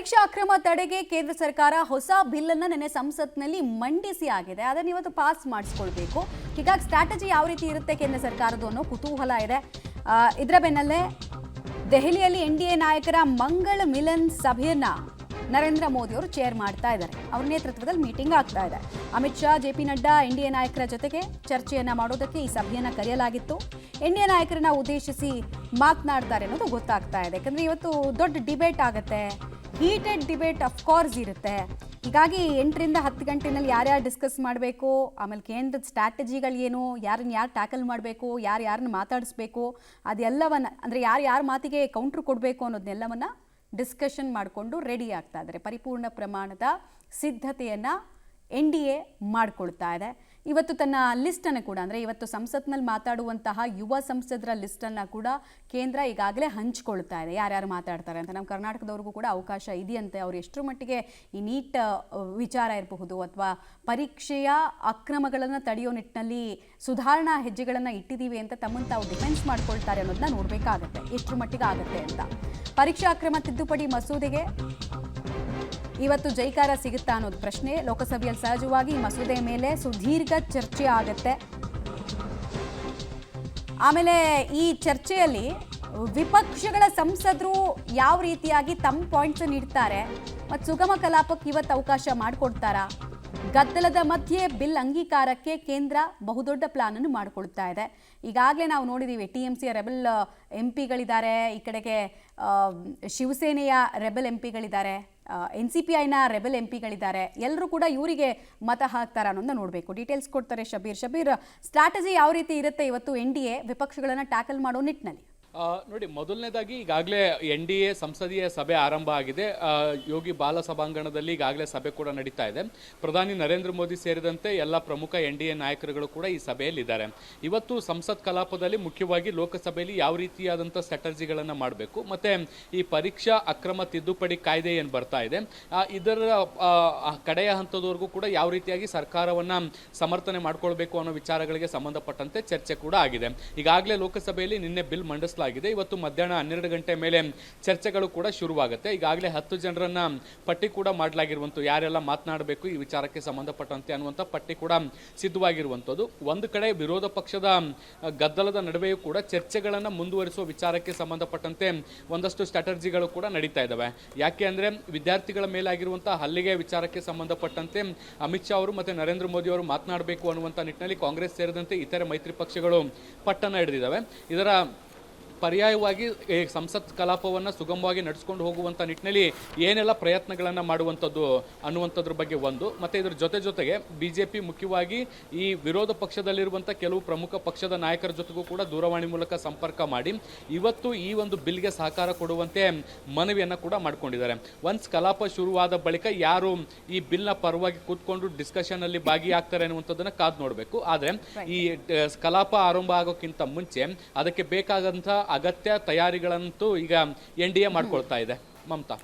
ಪರೀಕ್ಷಾ ಅಕ್ರಮ ತಡೆಗೆ ಕೇಂದ್ರ ಸರ್ಕಾರ ಹೊಸ ಬಿಲ್ ಅನ್ನು ನಿನ್ನೆ ಸಂಸತ್ನಲ್ಲಿ ಮಂಡಿಸಿ ಆಗಿದೆ. ಅದನ್ನು ಇವತ್ತು ಪಾಸ್ ಮಾಡಿಸ್ಕೊಳ್ಬೇಕು. ಹೀಗಾಗಿ ಸ್ಟ್ರಾಟಜಿ ಯಾವ ರೀತಿ ಇರುತ್ತೆ ಕೇಂದ್ರ ಸರ್ಕಾರದ್ದು ಅನ್ನೋ ಕುತೂಹಲ ಇದೆ. ಇದರ ಬೆನ್ನಲ್ಲೇ ದೆಹಲಿಯಲ್ಲಿ ಎನ್ಡಿಎ ನಾಯಕರ ಮಂಗಳ ಮಿಲನ್ ಸಭೆಯನ್ನ ನರೇಂದ್ರ ಮೋದಿ ಅವರು ಚೇರ್ ಮಾಡ್ತಾ ಇದ್ದಾರೆ. ಅವರ ನೇತೃತ್ವದಲ್ಲಿ ಮೀಟಿಂಗ್ ಆಗ್ತಾ ಇದೆ. ಅಮಿತ್ ಶಾ, ಜೆಪಿ ನಡ್ಡಾ ಎನ್ಡಿಎ ನಾಯಕರ ಜೊತೆಗೆ ಚರ್ಚೆಯನ್ನ ಮಾಡೋದಕ್ಕೆ ಈ ಸಭೆಯನ್ನ ಕರೆಯಲಾಗಿತ್ತು. ಎನ್ಡಿಎ ನಾಯಕರನ್ನ ಉದ್ದೇಶಿಸಿ ಮಾತನಾಡ್ತಾರೆ ಅನ್ನೋದು ಗೊತ್ತಾಗ್ತಾ ಇದೆ. ಯಾಕಂದ್ರೆ ಇವತ್ತು ದೊಡ್ಡ ಡಿಬೇಟ್ ಆಗುತ್ತೆ, ಹೀಟೆಡ್ ಡಿಬೇಟ್ ಅಫ್ಕೋರ್ಸ್ ಇರುತ್ತೆ. ಹೀಗಾಗಿ 8ರಿಂದ 10 ಗಂಟೆನಲ್ಲಿ ಯಾರ್ಯಾರು ಡಿಸ್ಕಸ್ ಮಾಡಬೇಕು, ಆಮೇಲೆ ಕೇಂದ್ರದ ಸ್ಟ್ರಾಟಜಿಗಳೇನು, ಯಾರನ್ನ ಯಾರು ಟ್ಯಾಕಲ್ ಮಾಡಬೇಕು, ಯಾರನ್ನ ಮಾತಾಡಿಸ್ಬೇಕು, ಅದೆಲ್ಲವನ್ನ ಅಂದರೆ ಯಾರ ಮಾತಿಗೆ ಕೌಂಟ್ರ್ ಕೊಡಬೇಕು ಅನ್ನೋದನ್ನೆಲ್ಲವನ್ನ ಡಿಸ್ಕಷನ್ ಮಾಡಿಕೊಂಡು ರೆಡಿ ಆಗ್ತಾ ಇದ್ದಾರೆ. ಪರಿಪೂರ್ಣ ಪ್ರಮಾಣದ ಸಿದ್ಧತೆಯನ್ನು ಎನ್ಡಿಎ ಮಾಡಿಕೊಳ್ತಾ ಇದೆ. ಇವತ್ತು ತನ್ನ ಲಿಸ್ಟನ್ನು ಕೂಡ ಅಂದರೆ ಇವತ್ತು ಸಂಸತ್ನಲ್ಲಿ ಮಾತಾಡುವಂತಹ ಯುವ ಸಂಸದರ ಲಿಸ್ಟನ್ನು ಕೂಡ ಕೇಂದ್ರ ಈಗಾಗಲೇ ಹಂಚ್ಕೊಳ್ತಾ ಇದೆ. ಯಾರ್ಯಾರು ಮಾತಾಡ್ತಾರೆ ಅಂತ ನಮ್ಮ ಕರ್ನಾಟಕದವ್ರಿಗೂ ಕೂಡ ಅವಕಾಶ ಇದೆಯಂತೆ. ಅವ್ರು ಎಷ್ಟರ ಮಟ್ಟಿಗೆ ಈ ನೀಟ್ ವಿಚಾರ ಇರಬಹುದು ಅಥವಾ ಪರೀಕ್ಷೆಯ ಅಕ್ರಮಗಳನ್ನು ತಡೆಯೋ ನಿಟ್ಟಿನಲ್ಲಿ ಸುಧಾರಣಾ ಹೆಜ್ಜೆಗಳನ್ನು ಇಟ್ಟಿದ್ದೀವಿ ಅಂತ ತಮ್ಮನ್ನು ತಾವು ಡಿಫೆನ್ಸ್ ಮಾಡ್ಕೊಳ್ತಾರೆ ಅನ್ನೋದನ್ನ ನೋಡಬೇಕಾಗತ್ತೆ, ಎಷ್ಟರ ಮಟ್ಟಿಗೆ ಆಗುತ್ತೆ ಅಂತ. ಪರೀಕ್ಷಾ ಅಕ್ರಮ ತಿದ್ದುಪಡಿ ಮಸೂದೆಗೆ ಇವತ್ತು ಜೈಕಾರ ಸಿಗುತ್ತಾ ಅನ್ನೋದು ಪ್ರಶ್ನೆ. ಲೋಕಸಭೆಯಲ್ಲಿ ಸಹಜವಾಗಿ ಮಸೂದೆ ಮೇಲೆ ಸುದೀರ್ಘ ಚರ್ಚೆ ಆಗುತ್ತೆ. ಆಮೇಲೆ ಈ ಚರ್ಚೆಯಲ್ಲಿ ವಿಪಕ್ಷಗಳ ಸಂಸದರು ಯಾವ ರೀತಿಯಾಗಿ ತಮ್ಮ ಪಾಯಿಂಟ್ಸ್ ನೀಡ್ತಾರೆ ಮತ್ತು ಸುಗಮ ಕಲಾಪಕ್ಕೆ ಇವತ್ತು ಅವಕಾಶ ಮಾಡಿಕೊಡ್ತಾರಾ? ಗದ್ದಲದ ಮಧ್ಯೆ ಬಿಲ್ ಅಂಗೀಕಾರಕ್ಕೆ ಕೇಂದ್ರ ಬಹುದೊಡ್ಡ ಪ್ಲಾನ್ ಅನ್ನು ಮಾಡಿಕೊಳ್ತಾ ಇದೆ. ಈಗಾಗಲೇ ನಾವು ನೋಡಿದ್ದೀವಿ, TMCಯ ರೆಬೆಲ್ MP ಗಳಿದ್ದಾರೆ, ಈ ಕಡೆಗೆ ಶಿವಸೇನೆಯ ರೆಬೆಲ್ MP ಗಳಿದ್ದಾರೆ, NCPIನ ರೆಬೆಲ್ MP ಗಳಿದ್ದಾರೆ. ಎಲ್ಲರೂ ಕೂಡ ಇವರಿಗೆ ಮತ ಹಾಕ್ತಾರ ಅನ್ನೋದನ್ನ ನೋಡಬೇಕು. ಡೀಟೇಲ್ಸ್ ಕೊಡ್ತಾರೆ ಶಬೀರ್. ಸ್ಟ್ರಾಟಜಿ ಯಾವ ರೀತಿ ಇರುತ್ತೆ ಇವತ್ತು NDA ವಿಪಕ್ಷಗಳನ್ನು ಟ್ಯಾಕಲ್ ಮಾಡೋ ನಿಟ್ಟಿನಲ್ಲಿ? ನೋಡಿ, ಮೊದಲನೇದಾಗಿ ಈಗಾಗಲೇ NDA ಸಂಸದೀಯ ಸಭೆ ಆರಂಭ ಆಗಿದೆ. ಯೋಗಿ ಬಾಲ ಸಭಾಂಗಣದಲ್ಲಿ ಈಗಾಗಲೇ ಸಭೆ ಕೂಡ ನಡೀತಾ ಇದೆ. ಪ್ರಧಾನಿ ನರೇಂದ್ರ ಮೋದಿ ಸೇರಿದಂತೆ ಎಲ್ಲ ಪ್ರಮುಖ NDA ನಾಯಕರುಗಳು ಕೂಡ ಈ ಸಭೆಯಲ್ಲಿದ್ದಾರೆ. ಇವತ್ತು ಸಂಸತ್ ಕಲಾಪದಲ್ಲಿ ಮುಖ್ಯವಾಗಿ ಲೋಕಸಭೆಯಲ್ಲಿ ಯಾವ ರೀತಿಯಾದಂಥ ಸ್ಟ್ರಾಟಜಿಗಳನ್ನು ಮಾಡಬೇಕು, ಮತ್ತು ಈ ಪರೀಕ್ಷಾ ಅಕ್ರಮ ತಿದ್ದುಪಡಿ ಕಾಯ್ದೆ ಏನು ಬರ್ತಾ ಇದೆ ಇದರ ಕಡೆಯ ಹಂತದವರೆಗೂ ಕೂಡ ಯಾವ ರೀತಿಯಾಗಿ ಸರ್ಕಾರವನ್ನು ಸಮರ್ಥನೆ ಮಾಡ್ಕೊಳ್ಬೇಕು ಅನ್ನೋ ವಿಚಾರಗಳಿಗೆ ಸಂಬಂಧಪಟ್ಟಂತೆ ಚರ್ಚೆ ಕೂಡ ಆಗಿದೆ. ಈಗಾಗಲೇ ಲೋಕಸಭೆಯಲ್ಲಿ ನಿನ್ನೆ ಬಿಲ್ ಮಂಡಿಸಲಾಗಿದೆ. ಇವತ್ತು ಮಧ್ಯಾಹ್ನ 12 ಗಂಟೆ ಮೇಲೆ ಚರ್ಚೆಗಳು ಕೂಡ ಶುರುವಾಗುತ್ತೆ. ಈಗಾಗಲೇ 10 ಜನರನ್ನ ಪಟ್ಟಿ ಕೂಡ ಮಾಡಲಾಗಿರುವಂಥದ್ದು, ಯಾರೆಲ್ಲ ಮಾತನಾಡಬೇಕು ಈ ವಿಚಾರಕ್ಕೆ ಸಂಬಂಧಪಟ್ಟಂತೆ ಅನ್ನುವಂಥ ಪಟ್ಟಿ ಕೂಡ ಸಿದ್ಧವಾಗಿರುವಂಥದ್ದು. ಒಂದು ಕಡೆ ವಿರೋಧ ಪಕ್ಷದ ಗದ್ದಲದ ನಡುವೆಯೂ ಕೂಡ ಚರ್ಚೆಗಳನ್ನು ಮುಂದುವರಿಸುವ ವಿಚಾರಕ್ಕೆ ಸಂಬಂಧಪಟ್ಟಂತೆ ಒಂದಷ್ಟು ಸ್ಟ್ರಾಟಜಿಗಳು ಕೂಡ ನಡೀತಾ ಇದ್ದಾವೆ. ಯಾಕೆ ಅಂದರೆ ವಿದ್ಯಾರ್ಥಿಗಳ ಮೇಲಾಗಿರುವಂಥ ಹಲ್ಲೆಗೆ ವಿಚಾರಕ್ಕೆ ಸಂಬಂಧಪಟ್ಟಂತೆ ಅಮಿತ್ ಶಾ ಅವರು ಮತ್ತು ನರೇಂದ್ರ ಮೋದಿ ಅವರು ಮಾತನಾಡಬೇಕು ಅನ್ನುವಂಥ ನಿಟ್ಟಿನಲ್ಲಿ ಕಾಂಗ್ರೆಸ್ ಸೇರಿದಂತೆ ಇತರೆ ಮೈತ್ರಿ ಪಕ್ಷಗಳು ಪಟ್ಟನ್ನು ಹಿಡಿದಿದ್ದಾವೆ. ಇದರ ಪರ್ಯಾಯವಾಗಿ ಸಂಸತ್ ಕಲಾಪವನ್ನು ಸುಗಮವಾಗಿ ನಡೆಸ್ಕೊಂಡು ಹೋಗುವಂಥ ನಿಟ್ಟಿನಲ್ಲಿ ಏನೆಲ್ಲ ಪ್ರಯತ್ನಗಳನ್ನು ಮಾಡುವಂಥದ್ದು ಅನ್ನುವಂಥದ್ರ ಬಗ್ಗೆ ಒಂದು, ಮತ್ತು ಇದರ ಜೊತೆಗೆ BJP ಮುಖ್ಯವಾಗಿ ಈ ವಿರೋಧ ಪಕ್ಷದಲ್ಲಿರುವಂಥ ಕೆಲವು ಪ್ರಮುಖ ಪಕ್ಷದ ನಾಯಕರ ಜೊತೆಗೂ ಕೂಡ ದೂರವಾಣಿ ಮೂಲಕ ಸಂಪರ್ಕ ಮಾಡಿ ಇವತ್ತು ಈ ಒಂದು ಬಿಲ್ಗೆ ಸಹಕಾರ ಕೊಡುವಂತೆ ಮನವಿಯನ್ನು ಕೂಡ ಮಾಡಿಕೊಂಡಿದ್ದಾರೆ. ಒನ್ಸ್ ಕಲಾಪ ಶುರುವಾದ ಬಳಿಕ ಯಾರು ಈ ಬಿಲ್ನ ಪರವಾಗಿ ಕೂತ್ಕೊಂಡು ಡಿಸ್ಕಷನ್ನಲ್ಲಿ ಭಾಗಿಯಾಗ್ತಾರೆ ಅನ್ನುವಂಥದ್ದನ್ನು ಕಾದು ನೋಡಬೇಕು. ಆದರೆ ಈ ಕಲಾಪ ಆರಂಭ ಆಗೋಕ್ಕಿಂತ ಮುಂಚೆ ಅದಕ್ಕೆ ಬೇಕಾದಂಥ ಅಗತ್ಯ ತಯಾರಿಗಳಂತೂ ಈಗ NDA ಮಾಡ್ಕೊಳ್ತಾ ಇದೆ. ಮಮತಾ,